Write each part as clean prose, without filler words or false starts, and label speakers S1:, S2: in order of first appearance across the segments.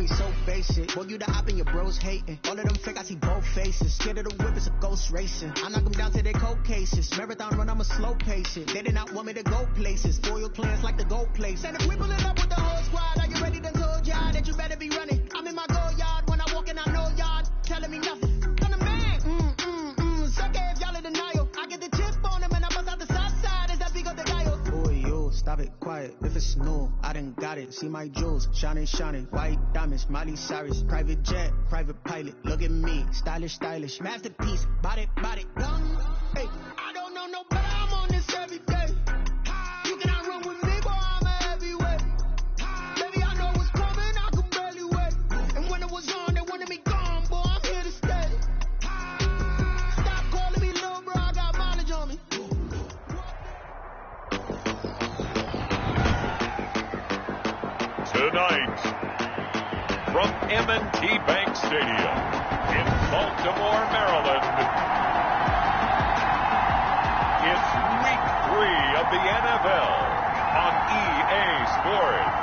S1: me so basic. Boy, you the op and your bros hating. All of them fake, I see both faces. Scared of the whip, it's a ghost racing. I knock them down to their cold cases. Marathon run, I'm a slow patient. They did not want me to go places. Foil plans like the gold place. And if we pulling up with the whole squad, are you ready to told y'all that you better be running? I'm in my go yard. When I walk in, I know y'all telling me nothing. I'm the man. Suck it if y'all in denial. I get the chip on them and I bust out the south side. Is that big of the guy? Boy, yo, stop it, quiet. If it's new, I done got it. See my jewels, shining, white diamonds, Miley Cyrus, private jet, private pilot. Look at me, stylish, masterpiece, body, gun. Hey, I don't know no better. I'm on this every day. You cannot run with me, boy. I'm a heavyweight. Baby, I know what's coming. I can barely wait. And when it was on, they wanted me gone, boy. I'm here to stay. Stop calling me little bro. I got mileage on me.
S2: Tonight, from M&T Bank Stadium in Baltimore, Maryland, it's Week 3 of the NFL on EA Sports.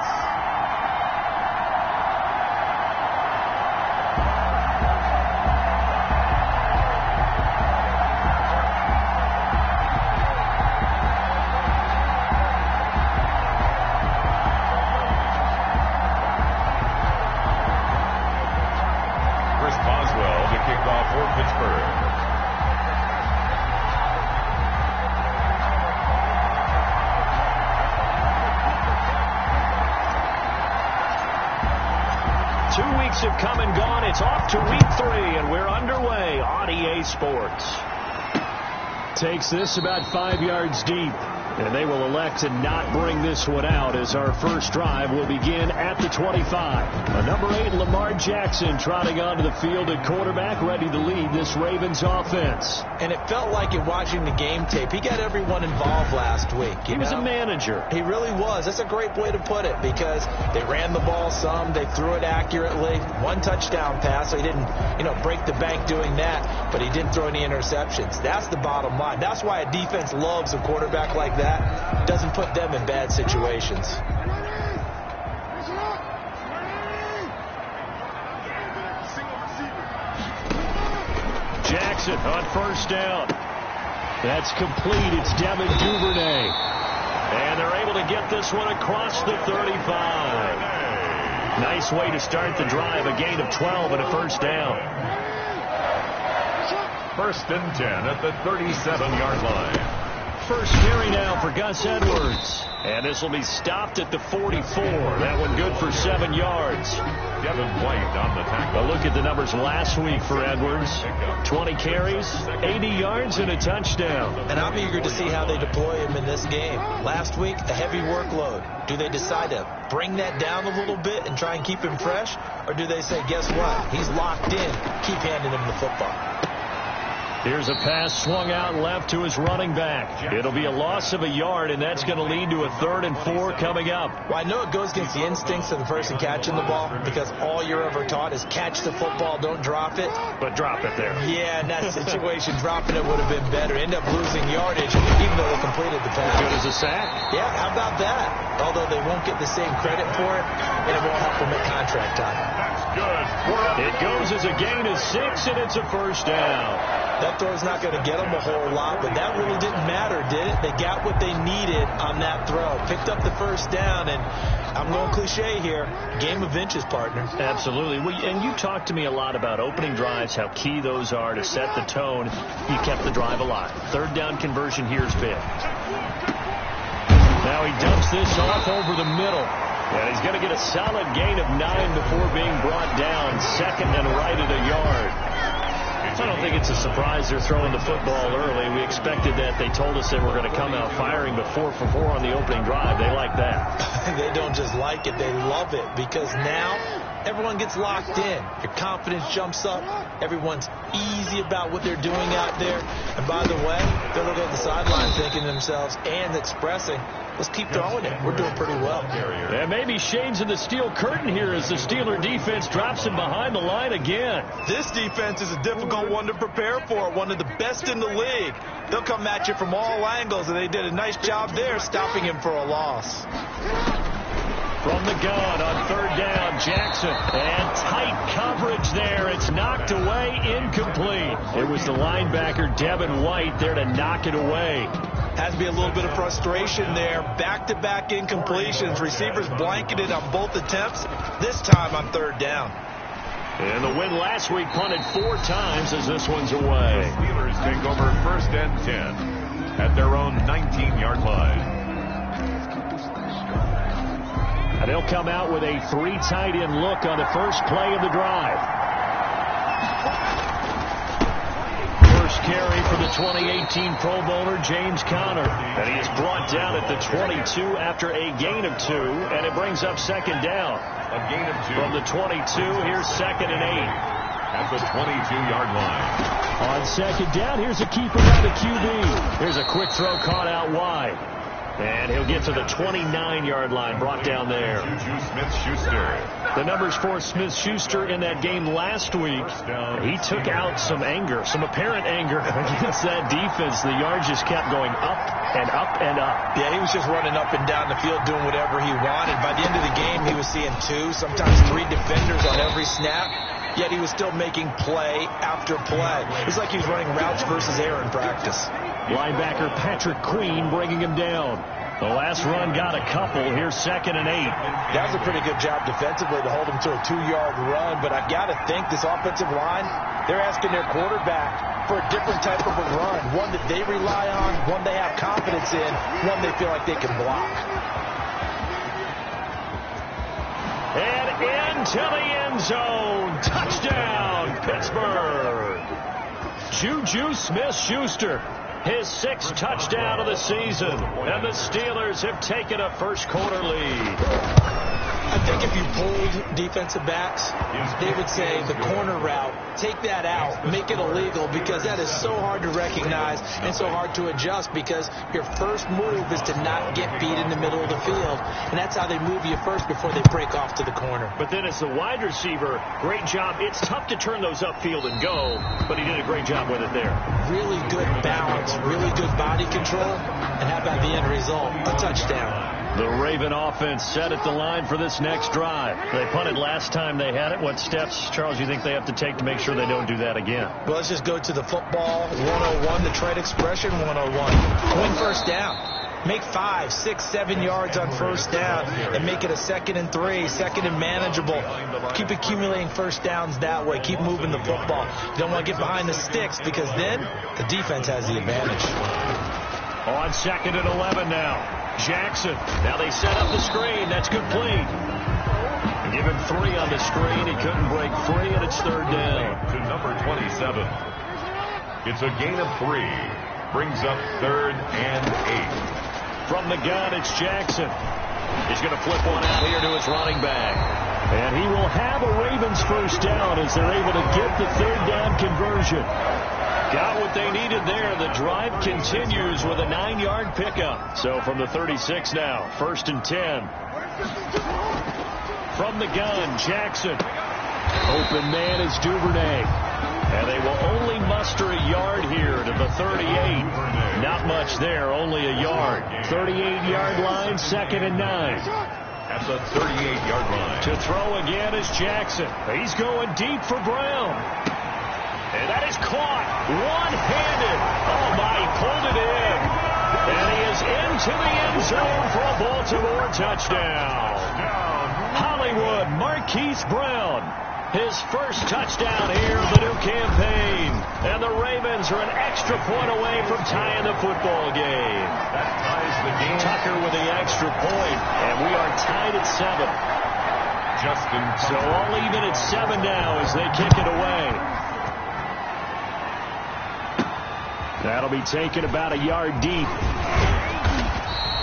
S3: Have come and gone. It's off to Week 3, and we're underway on EA Sports. Takes this about 5 yards deep, and they will elect to not bring this one out as our first drive will begin at the 25. A number 8, Lamar Jackson, trotting onto the field at quarterback, ready to lead this Ravens offense.
S4: And it felt like in watching the game tape, he got everyone involved last week.
S3: He was a manager.
S4: He really was. That's a great way to put it, because they ran the ball some, they threw it accurately. One touchdown pass, so he didn't, break the bank doing that, but he didn't throw any interceptions. That's the bottom line. That's why a defense loves a quarterback like that. Doesn't put them in bad situations.
S3: Jackson on first down. That's complete. It's Devin Duvernay. And they're able to get this one across the 35. Nice way to start the drive. A gain of 12 and a first down.
S2: First and 10 at the 37-yard line.
S3: First carry now for Gus Edwards. And this will be stopped at the 44. That one good for 7 yards.
S2: Devin White on the tackle.
S3: A look at the numbers last week for Edwards. 20 carries, 80 yards, and a touchdown.
S4: And I'm eager to see how they deploy him in this game. Last week, a heavy workload. Do they decide to bring that down a little bit and try and keep him fresh? Or do they say, guess what? He's locked in. Keep handing him the football.
S3: Here's a pass swung out left to his running back. It'll be a loss of a yard, and that's going to lead to a 3rd and 4 coming up.
S4: Well, I know it goes against the instincts of the person catching the ball, because all you're ever taught is catch the football, don't drop it.
S3: But drop it there.
S4: Yeah, in that situation, dropping it would have been better. End up losing yardage, even though they completed the pass.
S3: Good as a sack?
S4: Yeah, how about that? Although they won't get the same credit for it, and it won't help them at contract time.
S2: That's good.
S3: It goes as a gain of 6, and it's a first down.
S4: That throw's not going to get them a whole lot, but that really didn't matter, did it? They got what they needed on that throw. Picked up the first down, and I'm going cliche here, game of inches, partner.
S3: Absolutely. Well, and you talked to me a lot about opening drives, how key those are to set the tone. You kept the drive alive. 3rd down conversion here is big. Now he dumps this off over the middle. And he's going to get a solid gain of 9 before being brought down. 2nd and right at a yard. I don't think it's a surprise they're throwing the football early. We expected that. They told us they were going to come out firing, but 4 for 4 on the opening drive. They like that.
S4: They don't just like it. They love it, because now everyone gets locked in. Your confidence jumps up. Everyone's easy about what they're doing out there. And by the way, they're looking at the sideline thinking to themselves and expressing, let's keep throwing it. We're doing pretty well.
S3: And maybe shades of the steel curtain here as the Steeler defense drops him behind the line again.
S4: This defense is a difficult one to prepare for, one of the best in the league. They'll come at you from all angles, and they did a nice job there stopping him for a loss.
S3: From the gun on third down, Jackson. And tight coverage there. It's knocked away, incomplete. It was the linebacker, Devin White, there to knock it away.
S4: Has to be a little bit of frustration there. Back-to-back incompletions. Receivers blanketed on both attempts. This time on third down.
S3: And the win last week punted 4 times as this one's away.
S2: The Steelers take over first and 10 at their own 19-yard line.
S3: And they'll come out with a 3 tight end look on the first play of the drive. First carry for the 2018 Pro Bowler, James Conner. And he is brought down at the 22 after a gain of 2, and it brings up second down.
S2: A gain of 2.
S3: From the 22, here's second and 8.
S2: At the 22-yard line.
S3: On second down, here's a keeper by the QB. Here's a quick throw caught out wide. And he'll get to the 29-yard line, brought down there.
S2: Juju Smith-Schuster.
S3: The numbers for Smith-Schuster in that game last week. He took out some anger, some apparent anger against that defense. The yards just kept going up and up and up.
S4: Yeah, he was just running up and down the field doing whatever he wanted. By the end of the game, he was seeing 2, sometimes 3 defenders on every snap. Yet he was still making play after play. It's like he was running routes versus air in practice.
S3: Linebacker Patrick Queen bringing him down. The last run got a couple. Here's second and 8.
S4: That was a pretty good job defensively to hold him to a 2-yard run. But I've got to think this offensive line, they're asking their quarterback for a different type of a run. One that they rely on, one they have confidence in, one they feel like they can block.
S3: And into the end zone. Touchdown, Pittsburgh. Juju Smith-Schuster, his 6th touchdown of the season. And the Steelers have taken a first quarter lead.
S4: I think if you pulled defensive backs, they would say the corner route, take that out, make it illegal, because that is so hard to recognize and so hard to adjust, because your first move is to not get beat in the middle of the field. And that's how they move you first before they break off to the corner.
S3: But then as the wide receiver, great job. It's tough to turn those upfield and go, but he did a great job with it there.
S4: Really good balance, really good body control, and how about the end result? A touchdown.
S3: The Raven offense set at the line for this next drive. They punted last time they had it. What steps, Charles, you think they have to take to make sure they don't do that again?
S4: Well, let's just go to the football 101, the trade expression 101. Win first down. Make 5, 6, 7 yards on first down and make it a 2nd and 3, 2nd and manageable. Keep accumulating first downs that way. Keep moving the football. You don't want to get behind the sticks, because then the defense has the advantage.
S3: On 2nd and 11 now. Jackson. Now they set up the screen. That's complete. Give him 3 on the screen. He couldn't break free, and it's third down.
S2: To number 27. It's a gain of 3. Brings up 3rd and 8.
S3: From the gun, it's Jackson. He's going to flip one out here to his running back. And he will have a Ravens first down as they're able to get the third down conversion. Got what they needed there. The drive continues with a 9-yard pickup. So from the 36 now, 1st and 10. From the gun, Jackson. Open man is Duvernay. And they will only muster a yard here to the 38. Not much there, only a yard. 38-yard line, 2nd and 9.
S2: At the 38-yard line.
S3: To throw again is Jackson. He's going deep for Brown. And that is caught one-handed. Oh, my, he pulled it in. And he is into the end zone for a Baltimore touchdown. Hollywood Marquise Brown, his first touchdown here of the new campaign. And the Ravens are an extra point away from tying the football game.
S2: That ties the game.
S3: Tucker with the extra point, and we are tied at 7.
S2: Justin.
S3: So all even at 7 now as they kick it away. That'll be taken about a yard deep.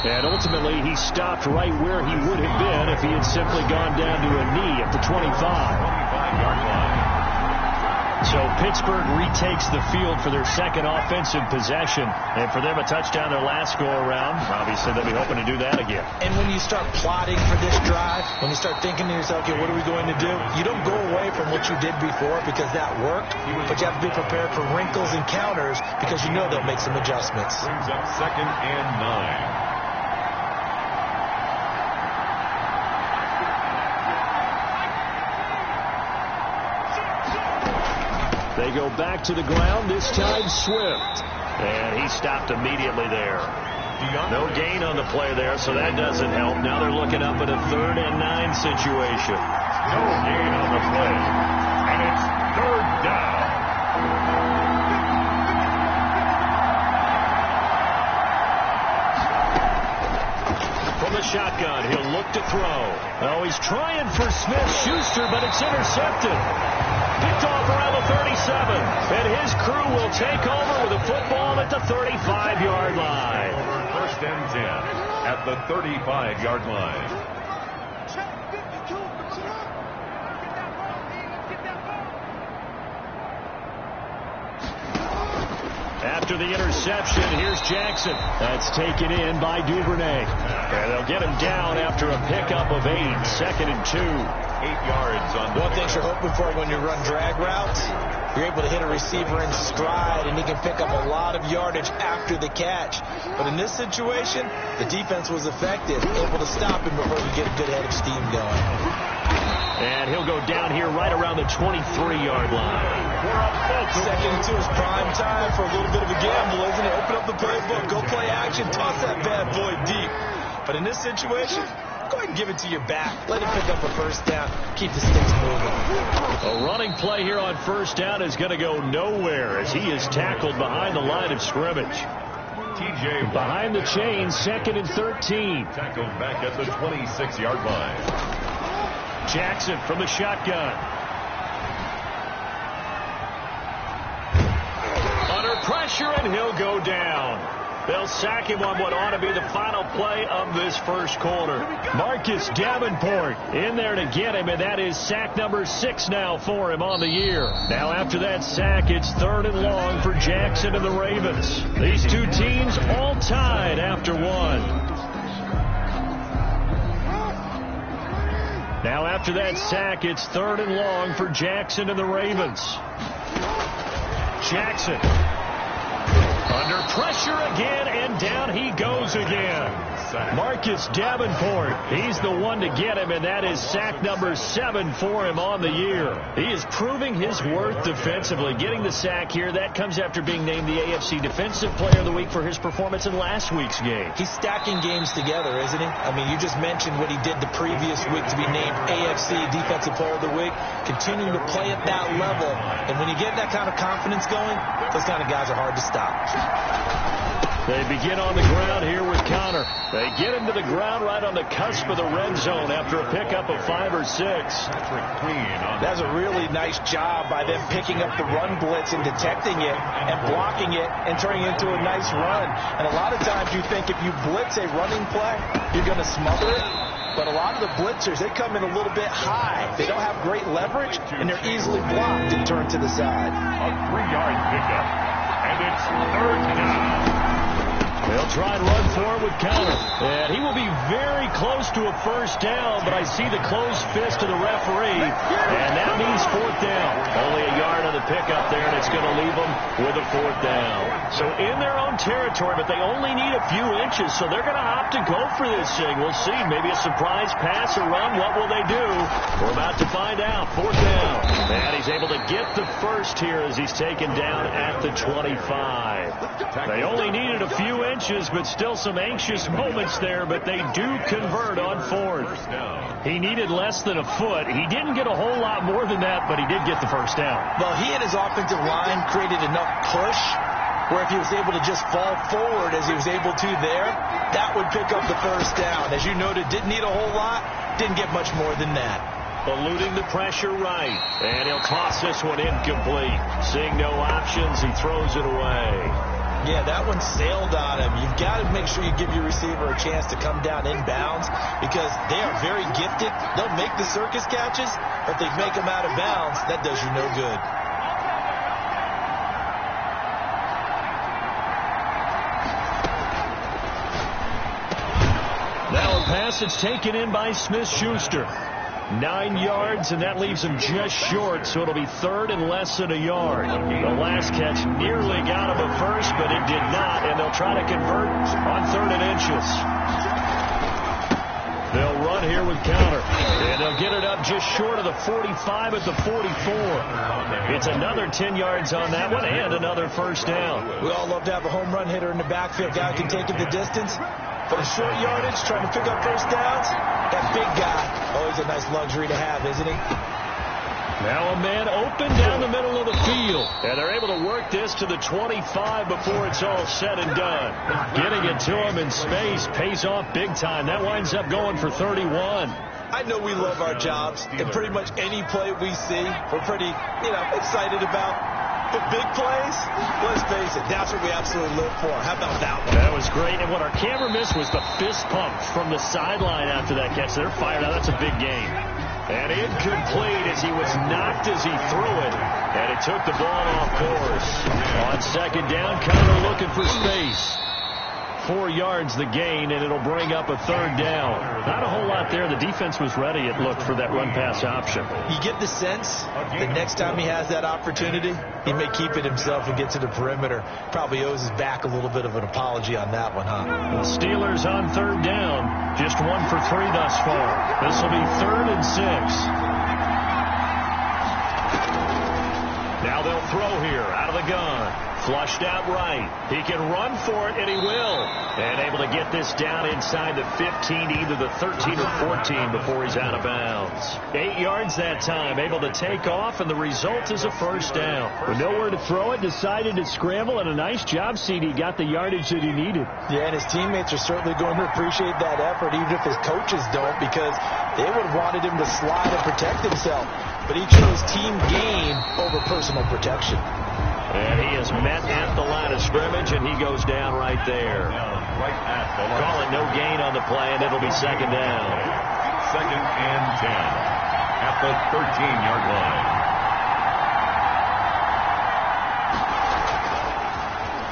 S3: And ultimately, he stopped right where he would have been if he had simply gone down to a knee at the 25.
S2: 25-yard line.
S3: So Pittsburgh retakes the field for their 2nd offensive possession. And for them, a touchdown their last go-around. Obviously, they'll be hoping to do that again.
S4: And when you start plotting for this drive, when you start thinking to yourself, okay, what are we going to do? You don't go away from what you did before because that worked, but you have to be prepared for wrinkles and counters because you know they'll make some adjustments.
S2: Brings up 2nd and 9.
S3: They go back to the ground, this time Swift. And he stopped immediately there. No gain on the play there, so that doesn't help. Now they're looking up at a 3rd and 9 situation.
S2: No gain on the play. And it's 3rd down.
S3: From the shotgun, he'll look to throw. Oh, he's trying for Smith-Schuster, but it's intercepted. Picked off around the 37. And his crew will take over with a football at the 35-yard line.
S2: 1st and 10 at the 35-yard line.
S3: After the interception, here's Jackson. That's taken in by Duvernay. And they'll get him down after a pickup of 8. 2nd and 2.
S2: 8 yards on the
S4: One thing you're hoping for when you run drag routes, you're able to hit a receiver in stride, and he can pick up a lot of yardage after the catch. But in this situation, the defense was effective, able to stop him before he get a good head of steam going.
S3: And he'll go down here right around the 23-yard line.
S4: 2nd and 2 is prime time for a little bit of a gamble, isn't it? Open up the playbook, go play action, toss that bad boy deep. But in this situation, go ahead and give it to your back. Let him pick up a 1st down. Keep the sticks moving.
S3: A running play here on 1st down is going to go nowhere as he is tackled behind the line of scrimmage.
S2: TJ
S3: behind the chain, 2nd and 13.
S2: Tackled back at the 26-yard line.
S3: Jackson from the shotgun. Under pressure, and he'll go down. They'll sack him on what ought to be the final play of this 1st quarter. Marcus Davenport in there to get him, and that is sack number 6 now for him on the year. Now after that sack, it's 3rd and long for Jackson and the Ravens. These two teams all tied after 1. Now after that sack, it's 3rd and long for Jackson and the Ravens. Jackson under pressure again, and down he goes again. Marcus Davenport, he's the one to get him, and that is sack number 7 for him on the year. He is proving his worth defensively. Getting the sack here, that comes after being named the AFC Defensive Player of the Week for his performance in last week's game.
S4: He's stacking games together, isn't he? I mean, you just mentioned what he did the previous week to be named AFC Defensive Player of the Week, continuing to play at that level. And when you get that kind of confidence going, those kind of guys are hard to stop.
S3: They begin on the ground here with Connor. They get him to the ground right on the cusp of the red zone after a pickup of 5 or 6.
S4: That's a really nice job by them picking up the run blitz and detecting it and blocking it and turning it into a nice run. And a lot of times you think if you blitz a running play, you're going to smother it. But a lot of the blitzers, they come in a little bit high. They don't have great leverage, and they're easily blocked and turned to the side.
S2: A 3-yard pickup, and it's 3rd down.
S3: They'll try and run for it with Connor. And he will be very close to a 1st down, but I see the closed fist of the referee. And that means 4th down. Only a yard on the pickup there, and it's going to leave them with a 4th down. So in their own territory, but they only need a few inches, so they're going to opt to go for this thing. We'll see. Maybe a surprise pass or run. What will they do? We're about to find out. 4th down. And he's able to get the 1st here as he's taken down at the 25. They only needed a few inches, but still some anxious moments there, but they do convert on 4th. He needed less than a foot. He didn't get a whole lot more than that, but he did get the 1st down.
S4: Well, he and his offensive line created enough push where if he was able to just fall forward as he was able to there, that would pick up the 1st down. As you noted, didn't need a whole lot, didn't get much more than that.
S3: Eluding the pressure right, and he'll toss this one incomplete. Seeing no options, he throws it away.
S4: Yeah, that one sailed on him. You've got to make sure you give your receiver a chance to come down inbounds because they are very gifted. They'll make the circus catches, but if they make them out of bounds, that does you no good.
S3: Now a pass that's taken in by Smith-Schuster. 9 yards, and that leaves him just short, so it'll be 3rd and less than a yard. The last catch nearly got him a 1st, but it did not, and they'll try to convert on 3rd and inches. They'll run run here with Counter. And they'll get it up just short of the 45 at the 44. It's another 10 yards on that one and another first down.
S4: We all love to have a home run hitter in the backfield. Guy who can take it the distance. For the short yardage, trying to pick up first downs, that big guy, always a nice luxury to have, isn't he?
S3: Now a man open down the middle of the field. And they're able to work this to the 25 before it's all said and done. Getting it to him in space pays off big time. That winds up going for 31.
S4: I know we love our jobs, and pretty much any play we see, we're pretty, excited about. But big plays, let's face it, that's what we absolutely live for. How about that one?
S3: That was great. And what our camera missed was the fist pump from the sideline after that catch. They're fired out. That's a big game. And incomplete as he was knocked as he threw it. And it took the ball off course. On second down, Connor looking for space. 4 yards the gain, and it'll bring up a third down. Not a whole lot there. The defense was ready, it looked, for that run-pass option.
S4: You get the sense the next time he has that opportunity, he may keep it himself and get to the perimeter. Probably owes his back a little bit of an apology on that one, huh?
S3: The Steelers on third down. Just 1 for 3 thus far. This will be 3rd and 6. Now they'll throw here out of the gun. Flushed out right. He can run for it, and he will. And able to get this down inside the 15, either the 13 or 14 before he's out of bounds. 8 yards that time, able to take off, and the result is a first down. With nowhere to throw it, decided to scramble, and a nice job, CD. Got the yardage that he needed.
S4: Yeah, and his teammates are certainly going to appreciate that effort, even if his coaches don't, because they would have wanted him to slide and protect himself. But he chose team gain over personal protection.
S3: And he is met at the line of scrimmage, and he goes down right there. Call it no gain on the play, and it'll be second down.
S2: 2nd and 10 at the 13-yard line.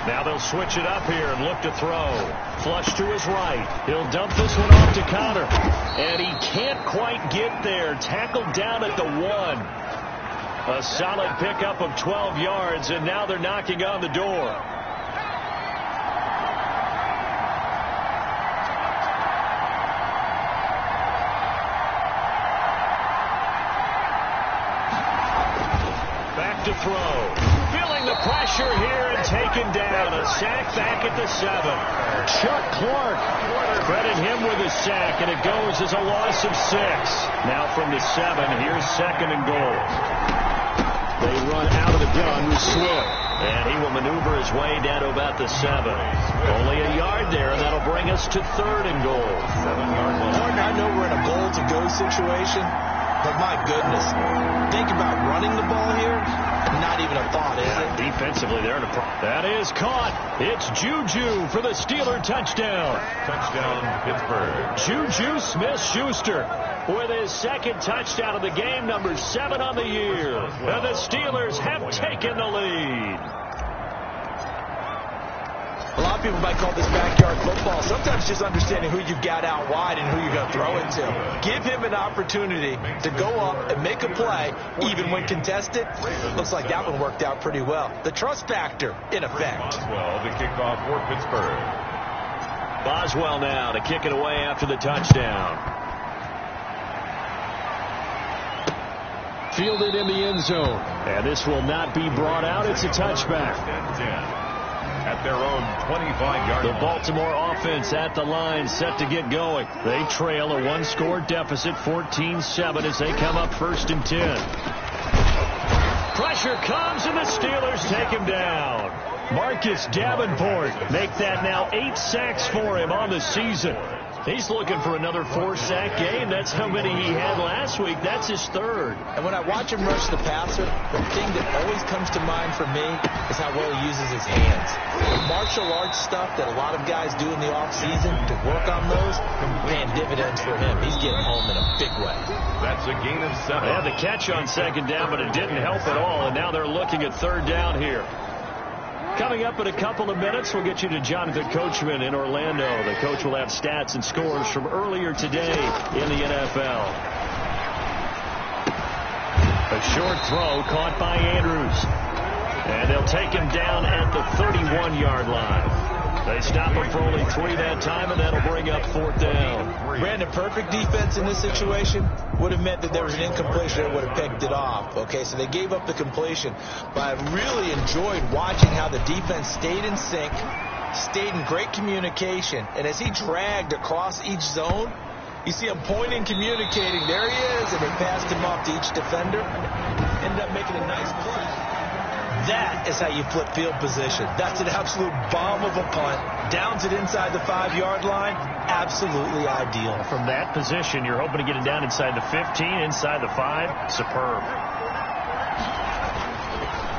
S3: Now they'll switch it up here and look to throw. Flush to his right. He'll dump this one off to Connor. And he can't quite get there. Tackled down at the 1. A solid pickup of 12 yards, and now they're knocking on the door. Back to throw. Feeling the pressure here and taken down. A sack back at the 7. Chuck Clark. Credit him with a sack, and it goes as a loss of 6. Now from the 7, here's 2nd and goal. They run out of the gun with Swift. And he will maneuver his way down to about the 7. Only a yard there, and that'll bring us to 3rd and goal.
S4: 7-yard line. I know we're in a goal-to-go situation, but my goodness, think about running the ball here. Not even a thought, is it?
S3: Defensively, they're in a that is caught. It's Juju for the Steeler touchdown.
S2: Touchdown, Pittsburgh.
S3: Juju Smith-Schuster with his 2nd touchdown of the game, number 7 on the year. And the Steelers have taken the lead.
S4: A lot of people might call this backyard football. Sometimes just understanding who you've got out wide and who you're going to throw it to. Give him an opportunity to go up and make a play, even when contested. Looks like that one worked out pretty well. The trust factor in effect.
S2: Boswell to kick off for Pittsburgh.
S3: Boswell now to kick it away after the touchdown. Fielded in the end zone. And this will not be brought out. It's a touchback.
S2: 10. At their own 25-yard line.
S3: The Baltimore offense at the line, set to get going. They trail a 1-score deficit, 14-7, as they come up 1st and 10. Pressure comes, and the Steelers take him down. Marcus Davenport make that now 8 sacks for him on the season. He's looking for another 4-sack game. That's how many he had last week. That's his 3rd.
S4: And when I watch him rush the passer, the thing that always comes to mind for me is how well he uses his hands. The martial arts stuff that a lot of guys do in the offseason to work on those, paying dividends for him. He's getting home in a big way.
S2: That's a gain of 7.
S3: They had the catch on 2nd down, but it didn't help at all, and now they're looking at 3rd down here. Coming up in a couple of minutes, we'll get you to Jonathan Coachman in Orlando. The coach will have stats and scores from earlier today in the NFL. A short throw caught by Andrews. And they'll take him down at the 31-yard line. They stop him for only 3 that time, and that'll bring up 4th down.
S4: Brandon, perfect defense in this situation would have meant that there was an incompletion that would have picked it off. Okay, so they gave up the completion. But I really enjoyed watching how the defense stayed in sync, stayed in great communication, and as he dragged across each zone, you see him pointing, communicating. There he is, and they passed him off to each defender. Ended up making a nice play. That is how you flip field position. That's an absolute bomb of a punt. Downs it inside the 5-yard line. Absolutely ideal.
S3: From that position, you're hoping to get it down inside the 15, inside the 5. Superb.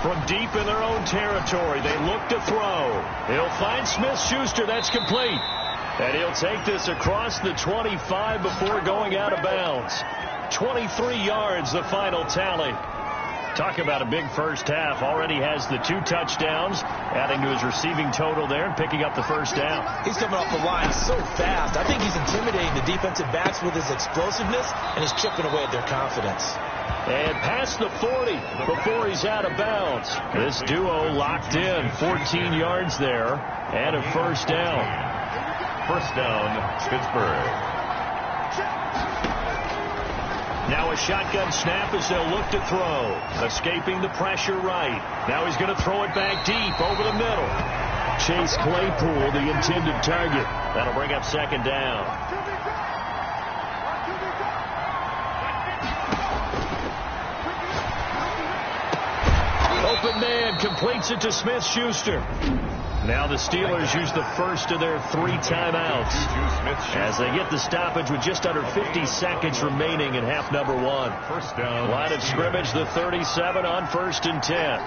S3: From deep in their own territory, they look to throw. He'll find Smith-Schuster. That's complete. And he'll take this across the 25 before going out of bounds. 23 yards, the final tally. Talk about a big first half. Already has the 2 touchdowns, adding to his receiving total there and picking up the first down.
S4: He's coming off the line so fast. I think he's intimidating the defensive backs with his explosiveness, and he's chipping away at their confidence.
S3: And past the 40 before he's out of bounds. This duo locked in. 14 yards there and a first down.
S2: First down, Pittsburgh.
S3: Now a shotgun snap as they'll look to throw. Escaping the pressure right. Now he's going to throw it back deep over the middle. Chase Claypool, the intended target. That'll bring up 2nd down. Open man completes it to Smith-Schuster. Now the Steelers use the first of their 3 timeouts as they get the stoppage with just under 50 seconds remaining in half number 1.
S2: First down.
S3: Line of scrimmage, the 37 on 1st and 10.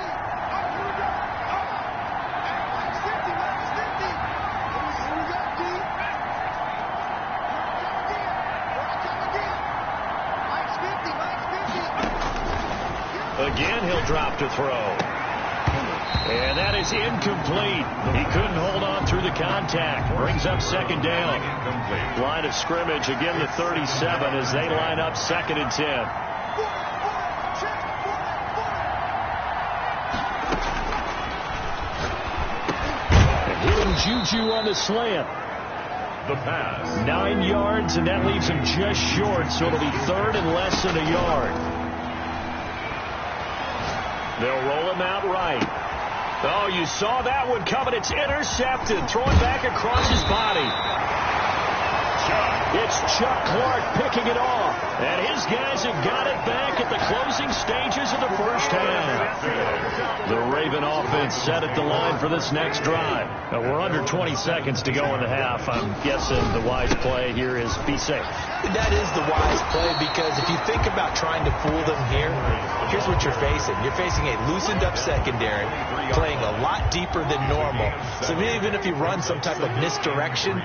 S3: Again, he'll drop to throw. And that is incomplete. He couldn't hold on through the contact. Brings up 2nd down. Line of scrimmage, again the 37 as they line up 2nd and 10. And hitting Juju on the slant.
S2: The pass.
S3: 9 yards, and that leaves him just short, so it'll be 3rd and less than a yard. They'll roll him out right. Oh, you saw that one coming. It's intercepted. Throwing back across his body. It's Chuck Clark picking it off. And his guys have got it back at the closing stages of the first half. The Raven offense set at the line for this next drive. Now, we're under 20 seconds to go in the half. I'm guessing the wise play here is be safe.
S4: That is the wise play, because if you think about trying to fool them here, here's what you're facing. You're facing a loosened up secondary, playing a lot deeper than normal. So even if you run some type of misdirection,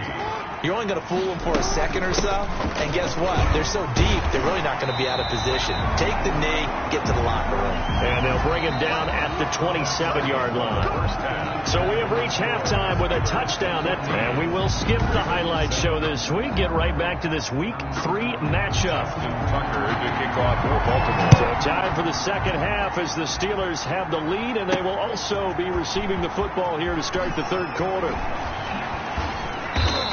S4: you're only going to fool them for a second or so. And guess what? They're so deep, they're really not going to be out of position. Take the knee, get to the locker room.
S3: And they'll bring him down at the 27-yard line. So we have reached halftime with a touchdown. And we will skip the highlight show this week. Get right back to this Week 3 matchup.
S2: Tucker to kick off for Baltimore.
S3: So time for the second half as the Steelers have the lead, and they will also be receiving the football here to start the 3rd quarter.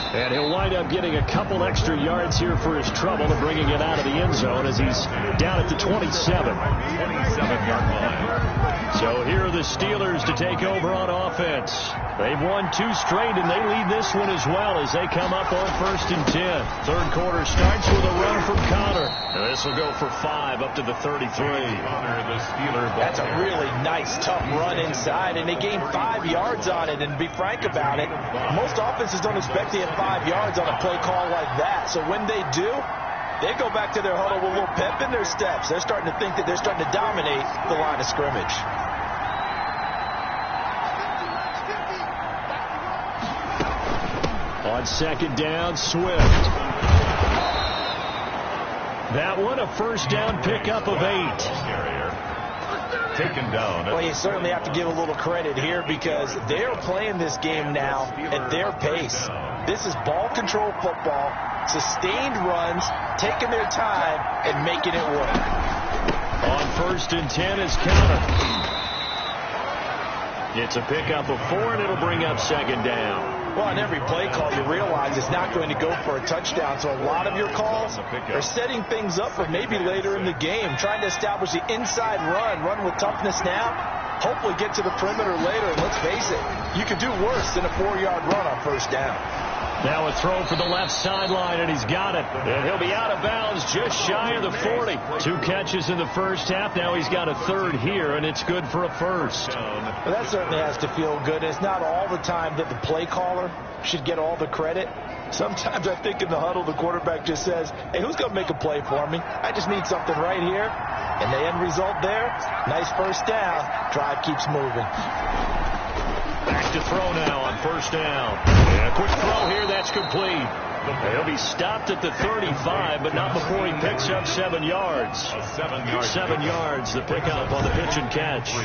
S3: And he'll wind up getting a couple extra yards here for his trouble and bringing it out of the end zone as he's down at the 27.
S2: 27-yard line.
S3: So here are the Steelers to take over on offense. They've won 2 straight, and they lead this one as well as they come up on 1st and 10. 3rd quarter starts with a run from Connor. And this will go for 5 up to the 33.
S4: That's a really nice, tough run inside, and they gained 5 yards on it. And to be frank about it, most offenses don't expect to hit 5 yards on a play call like that. So when they do, they go back to their huddle with a little pep in their steps. They're starting to think that they're starting to dominate the line of scrimmage.
S3: On 2nd down, Swift. That one, a first down pickup of 8.
S2: Taken down.
S4: Well, you certainly have to give a little credit here because they're playing this game now at their pace. This is ball control football, sustained runs, taking their time, and making it work.
S3: On 1st and 10 is Connor. It's a pickup of 4, and it'll bring up 2nd down.
S4: Well, on every play call, you realize it's not going to go for a touchdown. So a lot of your calls are setting things up for maybe later in the game, trying to establish the inside run with toughness now, hopefully get to the perimeter later. And let's face it, you could do worse than a 4-yard run on first down.
S3: Now a throw for the left sideline, and he's got it. And he'll be out of bounds just shy of the 40. 2 catches in the first half. Now he's got a third here, and it's good for a first.
S4: Well, that certainly has to feel good. It's not all the time that the play caller should get all the credit. Sometimes I think in the huddle, the quarterback just says, hey, who's going to make a play for me? I just need something right here. And the end result there, nice first down. Drive keeps moving.
S3: Back to throw now on first down. And a quick throw here, that's complete. He'll be stopped at the 35, but not before he picks up 7 yards. 7 yards, the pickup on the pitch and catch.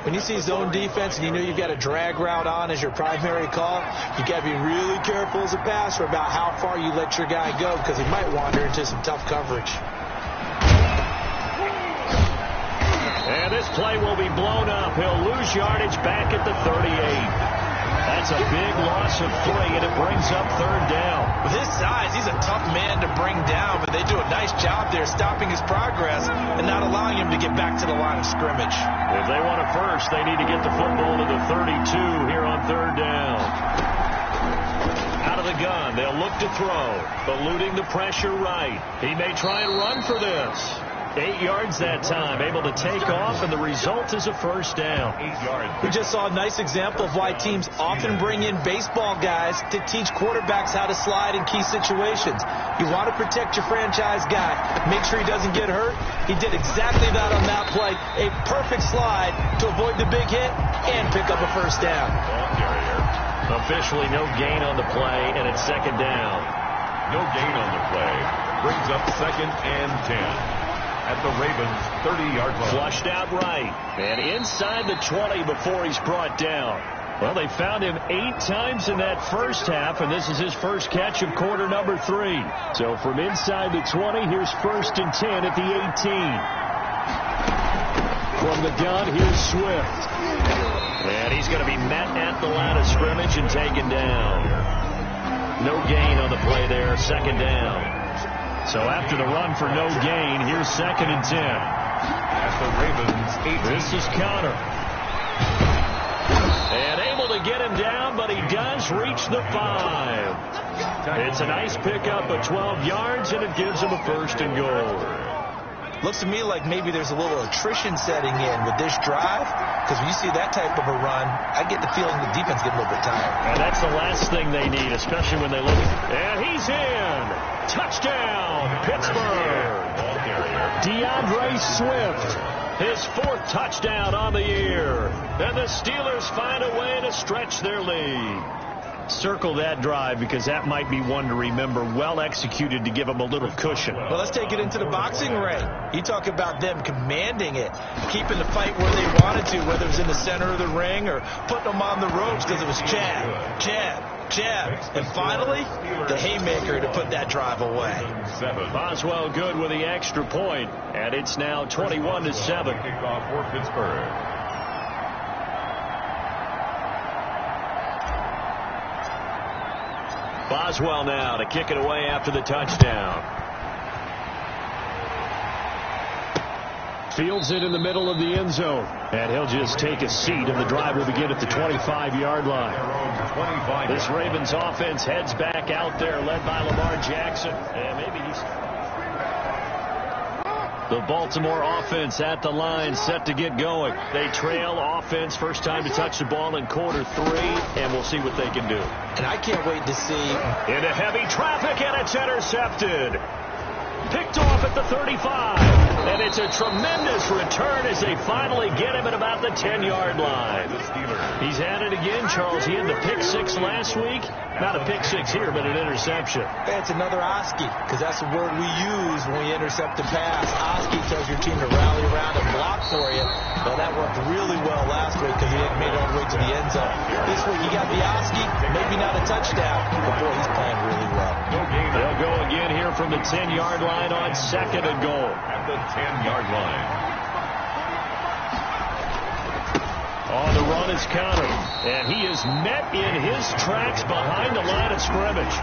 S4: When you see zone defense and you know you've got a drag route on as your primary call, you got to be really careful as a passer about how far you let your guy go, because he might wander into some tough coverage.
S3: And this play will be blown up. He'll lose yardage back at the 38. That's a big loss of 3, and it brings up third down.
S4: With his size, he's a tough man to bring down, but they do a nice job there stopping his progress and not allowing him to get back to the line of scrimmage.
S3: If they want a first, they need to get the football to the 32 here on third down. Out of the gun, they'll look to throw, eluding the pressure right. He may try and run for this. 8 yards that time, able to take off, and the result is a first down.
S2: 8 yards.
S4: We just saw a nice example of why teams often bring in baseball guys to teach quarterbacks how to slide in key situations. You want to protect your franchise guy. Make sure he doesn't get hurt. He did exactly that on that play. A perfect slide to avoid the big hit and pick up a first down.
S3: Officially no gain on the play, and it's second down.
S2: No gain on the play. Brings up 2nd and 10. At the Ravens' 30-yard line.
S3: Flushed out right. And inside the 20 before he's brought down. Well, they found him 8 times in that first half, and this is his first catch of quarter number 3. So from inside the 20, here's 1st and 10 at the 18. From the gun, here's Swift. And he's going to be met at the line of scrimmage and taken down. No gain on the play there, second down. So after the run for no gain, here's 2nd and 10.
S2: At the Ravens' 18.
S3: This is Connor. And able to get him down, but he does reach the 5. It's a nice pickup of 12 yards, and it gives him a 1st and goal.
S4: Looks to me like maybe there's a little attrition setting in with this drive, because when you see that type of a run, I get the feeling the defense get a little bit tired.
S3: And that's the last thing they need, especially when they look. And he's in. Touchdown, Pittsburgh. DeAndre Swift, his 4th touchdown on the year. And the Steelers find a way to stretch their lead. Circle that drive, because that might be one to remember. Well executed to give them a little cushion.
S4: Well, let's take it into the boxing ring. You talk about them commanding it, keeping the fight where they wanted to, whether it was in the center of the ring or putting them on the ropes, because it was jab, jab, jab. And finally, the haymaker to put that drive away.
S3: Boswell good with the extra point, and it's now 21-7.
S2: Kickoff for Pittsburgh.
S3: Boswell now to kick it away after the touchdown. Fields it in the middle of the end zone. And he'll just take a seat, and the drive will begin at the 25-yard line. This Ravens offense heads back out there, led by Lamar Jackson. And maybe he's... The Baltimore offense at the line, set to get going. They trail offense, first time to touch the ball in quarter 3, and we'll see what they can do.
S4: And I can't wait to see.
S3: Into heavy traffic, and it's intercepted. Picked off at the 35. And it's a tremendous return as they finally get him at about the 10-yard line. He's had it again, Charles. He had the pick 6 last week. Not a pick 6 here, but an interception.
S4: It's another Oski, because that's the word we use when we intercept a pass. Oski tells your team to rally around and block for you. Well, that worked really well last week because he hadn't made it all the way to the end zone. This week you got the Oski, maybe not a touchdown, but boy, he's playing really well.
S3: They'll go again here from the 10-yard line on 2nd and goal.
S2: At the 10-yard line.
S3: On the run is Connor, and he is met in his tracks behind the line of scrimmage.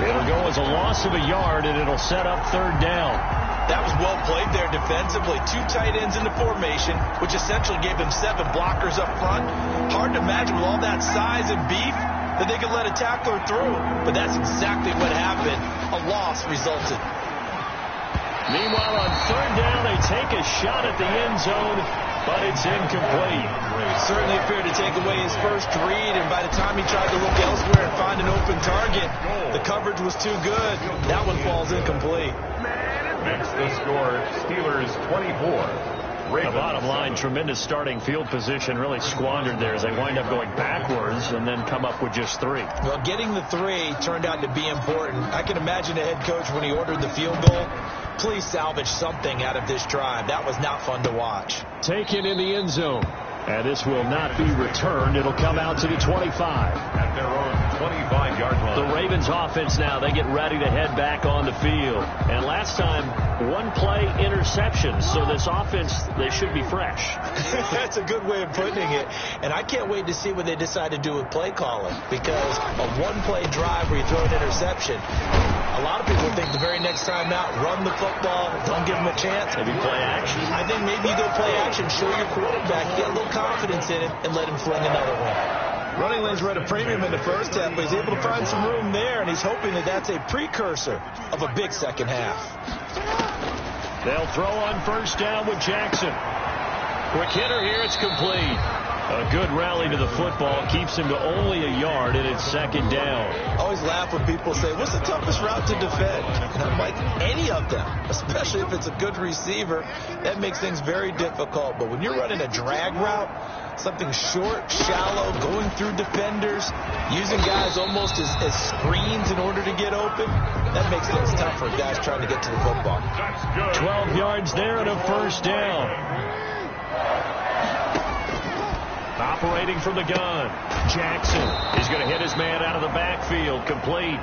S3: It'll go as a loss of a yard, and it'll set up third down.
S4: That was well played there defensively. 2 tight ends in the formation, which essentially gave them 7 blockers up front. Hard to imagine with all that size and beef that they could let a tackler through. But that's exactly what happened. A loss resulted.
S3: Meanwhile, on third down, they take a shot at the end zone, but it's incomplete.
S4: Certainly appeared to take away his first read, and by the time he tried to look elsewhere and find an open target, the coverage was too good. That one falls incomplete.
S2: Next, the score, Steelers 24.
S3: The bottom line, tremendous starting field position, really squandered there as they wind up going backwards and then come up with just 3.
S4: Well, getting the 3 turned out to be important. I can imagine the head coach when he ordered the field goal. Please salvage something out of this drive. That was not fun to watch.
S3: Taken in the end zone. And this will not be returned. It'll come out to the 25.
S2: At their own 25-yard line.
S3: The Ravens offense now, they get ready to head back on the field. And last time, 1-play interception. So this offense, they should be fresh.
S4: That's a good way of putting it. And I can't wait to see what they decide to do with play calling. Because a 1-play drive where you throw an interception, a lot of people think the very next time out, run the football, don't give them a chance.
S3: Maybe play action.
S4: I think maybe you go play action, show your quarterback, get a little confidence in it, and let him fling another one. Running lanes were at a premium in the first half, but he's able to find some room there, and he's hoping that that's a precursor of a big second half.
S3: They'll throw on first down with Jackson. Quick hitter here, it's complete. A good rally to the football keeps him to only a yard, and it's second down.
S4: I always laugh when people say, what's the toughest route to defend? And I'm like, any of them, especially if it's a good receiver. That makes things very difficult. But when you're running a drag route, something short, shallow, going through defenders, using guys almost as screens in order to get open, that makes things tough for guys trying to get to the football.
S3: 12 yards there and a first down. Operating from the gun, Jackson is going to hit his man out of the backfield, complete.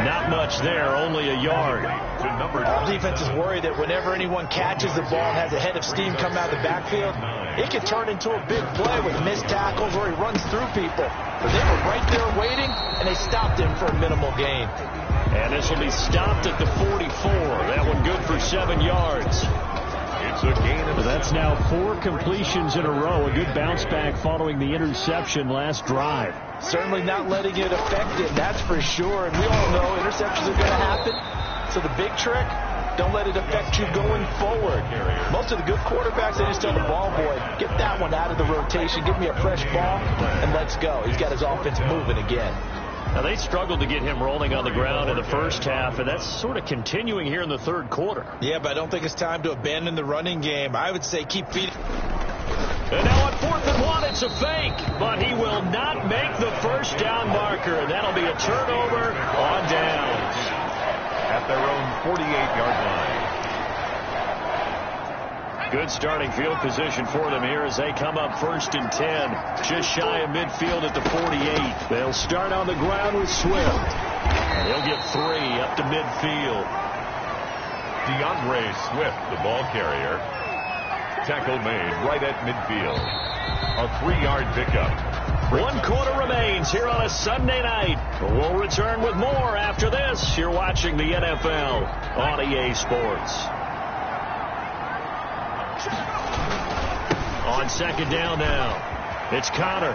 S3: Not much there, only a yard.
S4: All defense is worried that whenever anyone catches the ball and has a head of steam come out of the backfield, it can turn into a big play with missed tackles or he runs through people. But they were right there waiting, and they stopped him for a minimal gain.
S3: And this will be stopped at the 44. That one good for 7 yards. That's now 4 completions in a row. A good bounce back following the interception last drive.
S4: Certainly not letting it affect it, that's for sure. And we all know interceptions are going to happen. So the big trick, don't let it affect you going forward. Most of the good quarterbacks, they just tell the ball boy, get that one out of the rotation, give me a fresh ball, and let's go. He's got his offense moving again.
S3: Now, they struggled to get him rolling on the ground in the first half, and that's sort of continuing here in the third quarter.
S4: Yeah, but I don't think it's time to abandon the running game. I would say keep feeding.
S3: And now on 4th and 1, it's a fake, but he will not make the first down marker, and that'll be a turnover on downs.
S2: At their own 48-yard line.
S3: Good starting field position for them here as they come up 1st and 10. Just shy of midfield at the 48. They'll start on the ground with Swift. And he'll get 3 up to midfield.
S2: DeAndre Swift, the ball carrier. Tackle made right at midfield. A 3-yard pickup.
S3: 1 quarter remains here on a Sunday night. We'll return with more after this. You're watching the NFL on EA Sports. On second down now, it's Connor.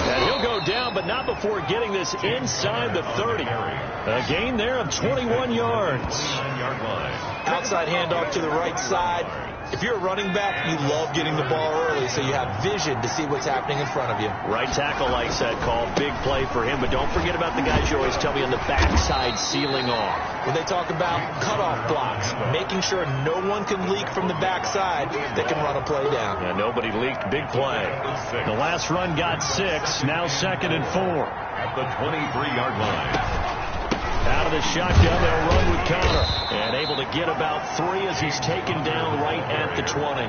S3: And he'll go down, but not before getting this inside the 30. A gain there of 21 yards.
S4: Outside handoff to the right side. If you're a running back, you love getting the ball early so you have vision to see what's happening in front of you.
S3: Right tackle likes that call. Big play for him, but don't forget about the guys you always tell me on the backside sealing off.
S4: When they talk about cutoff blocks, making sure no one can leak from the backside that can run a play down.
S3: Yeah, nobody leaked. Big play. The last run got 6. Now 2nd and 4.
S2: At the 23-yard line.
S3: Out of the shotgun, they'll run with Connor. And able to get about 3 as he's taken down right at the 20.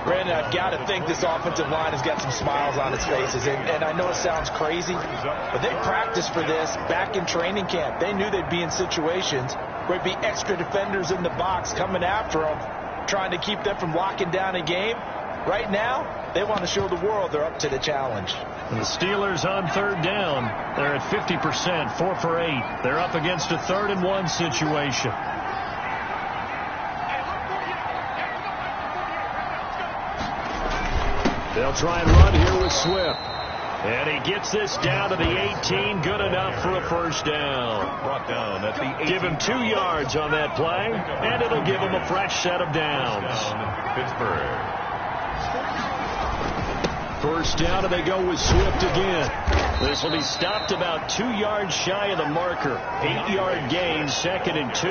S4: Brandon, I've got to think this offensive line has got some smiles on its faces. And I know it sounds crazy, but they practiced for this back in training camp. They knew they'd be in situations where there'd be extra defenders in the box coming after them, trying to keep them from locking down a game. Right now, they want to show the world they're up to the challenge.
S3: And the Steelers on third down. They're at 50%, 4 for 8. They're up against a 3rd and 1 situation. They'll try and run here with Swift. And he gets this down to the 18. Good enough for a first down.
S2: Brought down at the 18.
S3: Give him 2 yards on that play, and it'll give him a fresh set of downs.
S2: Pittsburgh.
S3: First down, and they go with Swift again. This will be stopped about 2 yards shy of the marker. 8-yard gain, 2nd and 2.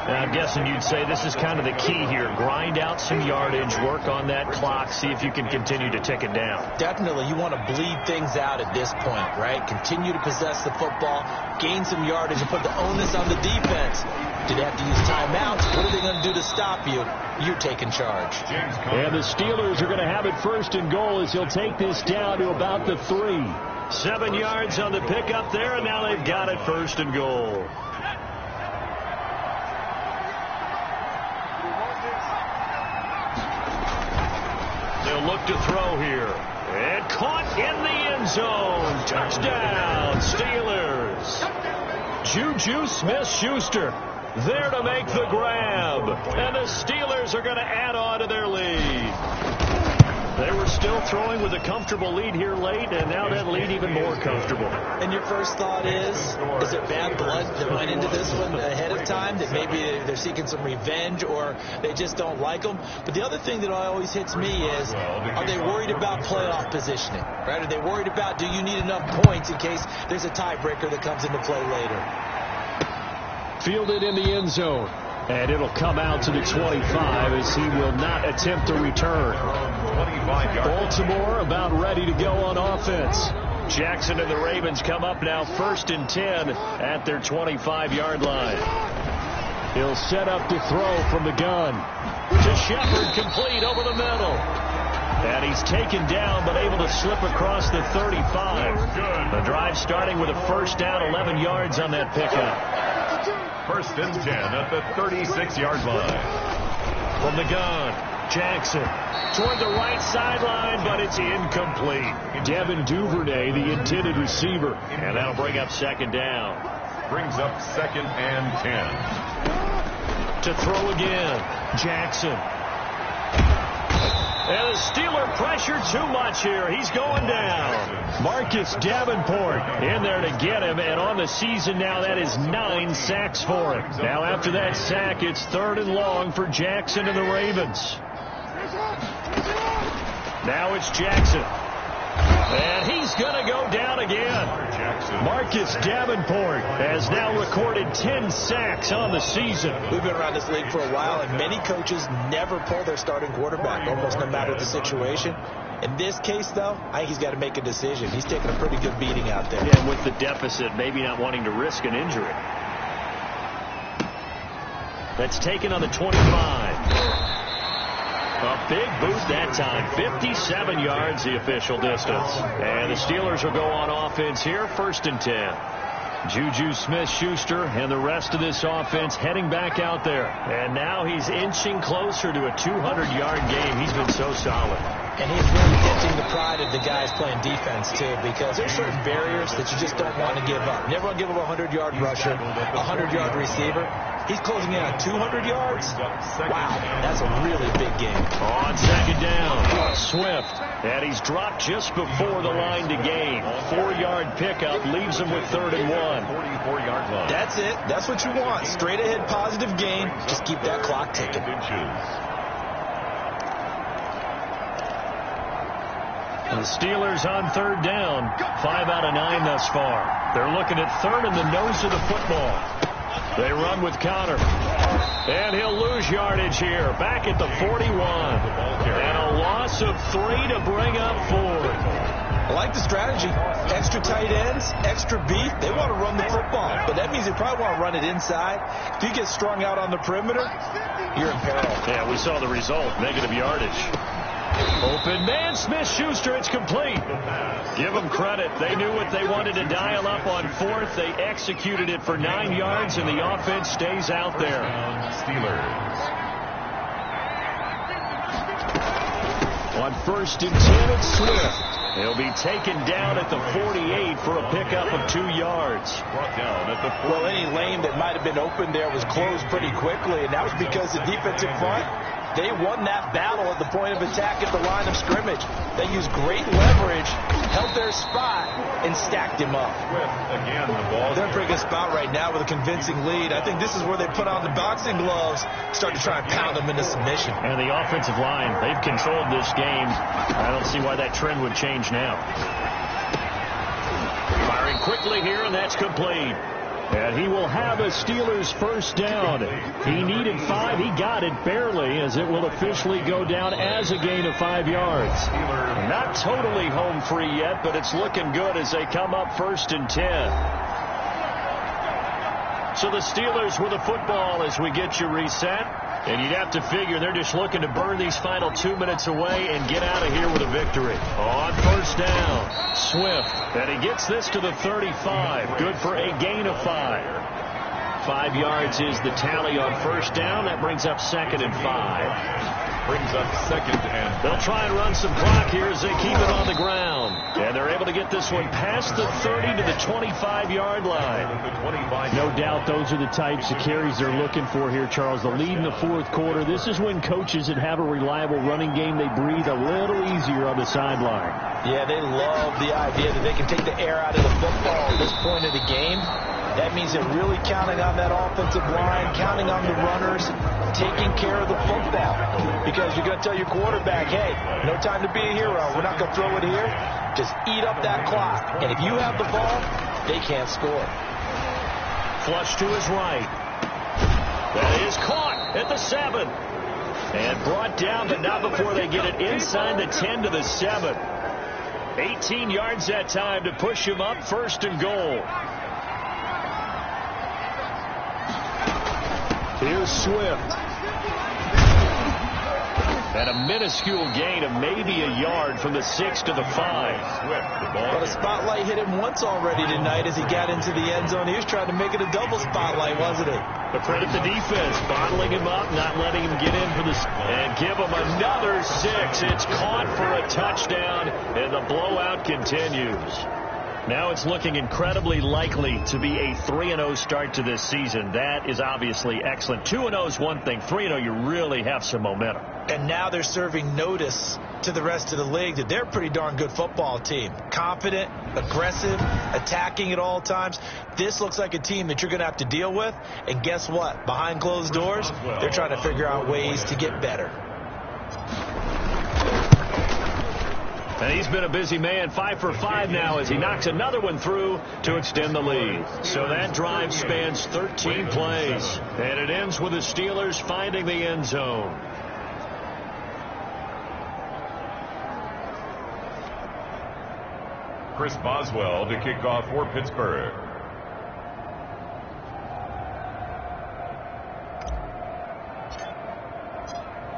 S3: Now, I'm guessing you'd say this is kind of the key here. Grind out some yardage, work on that clock, see if you can continue to tick it down.
S4: Definitely, you want to bleed things out at this point, right? Continue to possess the football, gain some yardage, and put the onus on the defense. Do they have to use timeouts? What are they going to do to stop you? You're taking charge.
S3: And the Steelers are going to have it 1st and goal as he'll take this down to about the 3. 7 yards on the pickup there, and now they've got it 1st and goal. They'll look to throw here. And caught in the end zone. Touchdown, Steelers. Juju Smith-Schuster there to make the grab. And the Steelers are going to add on to their lead. They were still throwing with a comfortable lead here late, and now that lead even more comfortable.
S4: And your first thought is there bad blood that went into this one ahead of time, that maybe they're seeking some revenge or they just don't like them? But the other thing that always hits me is, are they worried about playoff positioning? Right? Are they worried about, do you need enough points in case there's a tiebreaker that comes into play later?
S3: Fielded in the end zone. And it'll come out to the 25 as he will not attempt to return. Baltimore about ready to go on offense. Jackson and the Ravens come up now 1st and 10 at their 25-yard line. He'll set up to throw from the gun. To Shepard, complete over the middle. And he's taken down but able to slip across the 35. The drive starting with a first down, 11 yards on that pickup.
S2: 1st and 10 at the 36-yard line.
S3: From the gun, Jackson toward the right sideline, but it's incomplete. Devin Duvernay, the intended receiver, and that'll bring up 2nd down.
S2: Brings up 2nd and 10.
S3: To throw again, Jackson. And the Steeler pressure too much here. He's going down. Marcus Davenport in there to get him, and on the season now that is 9 sacks for him. Now after that sack, it's 3rd and long for Jackson and the Ravens. Now it's Jackson. And he's going to go down again. Marcus Davenport has now recorded 10 sacks on the season.
S4: We've been around this league for a while, and many coaches never pull their starting quarterback, almost no matter the situation. In this case, though, I think he's got to make a decision. He's taking a pretty good beating out there.
S3: Yeah, with the deficit, maybe not wanting to risk an injury. That's taken on the 25. A big boost that time. 57 yards the official distance. And the Steelers will go on offense here, 1st and 10. Juju Smith-Schuster and the rest of this offense heading back out there. And now he's inching closer to a 200-yard game. He's been so solid.
S4: And he's really denting the pride of the guys playing defense, too, because there's certain barriers that you just don't want to give up. You never want to give up a 100-yard rusher, a 100-yard receiver. He's closing in on 200 yards. Wow, that's a really big game.
S3: On 2nd down, Swift. And he's dropped just before the line to gain. 4-yard pickup leaves him with 3rd and 1.
S2: 44-yard line.
S4: That's it. That's what you want. Straight ahead positive gain. Just keep that clock ticking.
S3: And the Steelers on 3rd down. 5 out of 9 thus far. They're looking at 3rd in the nose of the football. They run with Connor. And he'll lose yardage here. Back at the 41. And a loss of 3 to bring up 4.
S4: I like the strategy. Extra tight ends, extra beef. They want to run the football. But that means they probably want to run it inside. If you get strung out on the perimeter, you're in peril.
S3: Yeah, we saw the result. Negative yardage. Open man, Smith-Schuster, it's complete. Give them credit. They knew what they wanted to dial up on 4th. They executed it for 9 yards, and the offense stays out there.
S2: Steelers.
S3: On 1st and 10, it's Swift. He'll be taken down at the 48 for a pickup of 2 yards.
S2: Brought down at the 40.
S4: Well, any lane that might have been open there was closed pretty quickly, and that was because the defensive front, they won that battle at the point of attack at the line of scrimmage. They used great leverage, held their spot, and stacked him up.
S2: Again, the ball.
S4: They're in a pretty good spot right now with a convincing lead. I think this is where they put on the boxing gloves, start to try and pound them into submission.
S3: And the offensive line, they've controlled this game. I don't see why that trend would change now. Firing quickly here, and that's complete. And he will have a Steelers first down. He needed 5. He got it barely, as it will officially go down as a gain of 5 yards. Not totally home free yet, but it's looking good as they come up 1st and 10. So the Steelers with the football as we get you reset. And you'd have to figure they're just looking to burn these final 2 minutes away and get out of here with a victory. On 1st down, Swift. And he gets this to the 35. Good for a gain of 5. 5 yards is the tally on 1st down. That brings up 2nd and 5.
S2: Brings up 2nd and 5.
S3: They'll try and run some clock here as they keep it on the ground. And they're able to get this one past the 30 to the 25-yard line. No doubt those are the types of carries they're looking for here, Charles. The lead in the 4th quarter. This is when coaches that have a reliable running game, they breathe a little easier on the sideline.
S4: Yeah, they love the idea that they can take the air out of the football at this point of the game. That means they're really counting on that offensive line, counting on the runners, taking care of the football. Because you're going to tell your quarterback, hey, no time to be a hero. We're not going to throw it here. Just eat up that clock. And if you have the ball, they can't score.
S3: Flush to his right. That is caught at the 7. And brought down, but not before they get it inside the 10 to the 7. 18 yards that time to push him up 1st and goal. Here's Swift. And a minuscule gain of maybe a yard from the 6 to the 5.
S4: But a spotlight hit him once already tonight as he got into the end zone. He was trying to make it a double spotlight, wasn't he?
S3: But credit the defense, bottling him up, not letting him get in for this, and give him another 6. It's caught for a touchdown, and the blowout continues. Now it's looking incredibly likely to be a 3-0 start to this season. That is obviously excellent. 2-0 is one thing. 3-0, you really have some momentum.
S4: And now they're serving notice to the rest of the league that they're a pretty darn good football team. Confident, aggressive, attacking at all times. This looks like a team that you're going to have to deal with. And guess what? Behind closed doors, they're trying to figure out ways to get better.
S3: And he's been a busy man, 5 for 5 now as he knocks another one through to extend the lead. So that drive spans 13 plays. And it ends with the Steelers finding the end zone.
S2: Chris Boswell to kick off for Pittsburgh.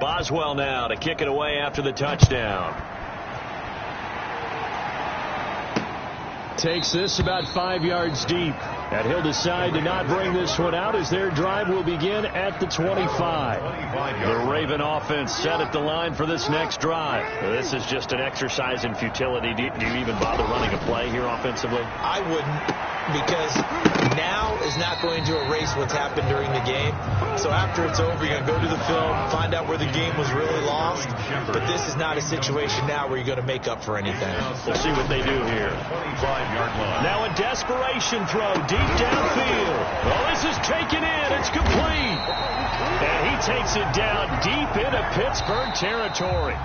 S3: Boswell now to kick it away after the touchdown. Takes this about 5 yards deep. And he'll decide to not bring this one out as their drive will begin at the 25. The Raven offense set at the line for this next drive. This is just an exercise in futility. Do you even bother running a play here offensively?
S4: I wouldn't, because now is not going to erase what's happened during the game. So after it's over, you're going to go to the film, find out where the game was really lost. But this is not a situation now where you're going to make up for anything.
S3: We'll see what they do here.
S2: 25-yard line.
S3: Now a desperation throw deep downfield. Oh, this is taken in. It's complete. And he takes it down deep into Pittsburgh territory.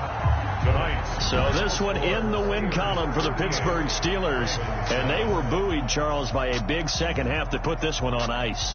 S3: So this one in the win column for the Pittsburgh Steelers. And they were buoyed, Charles, by a big second half to put this one on ice.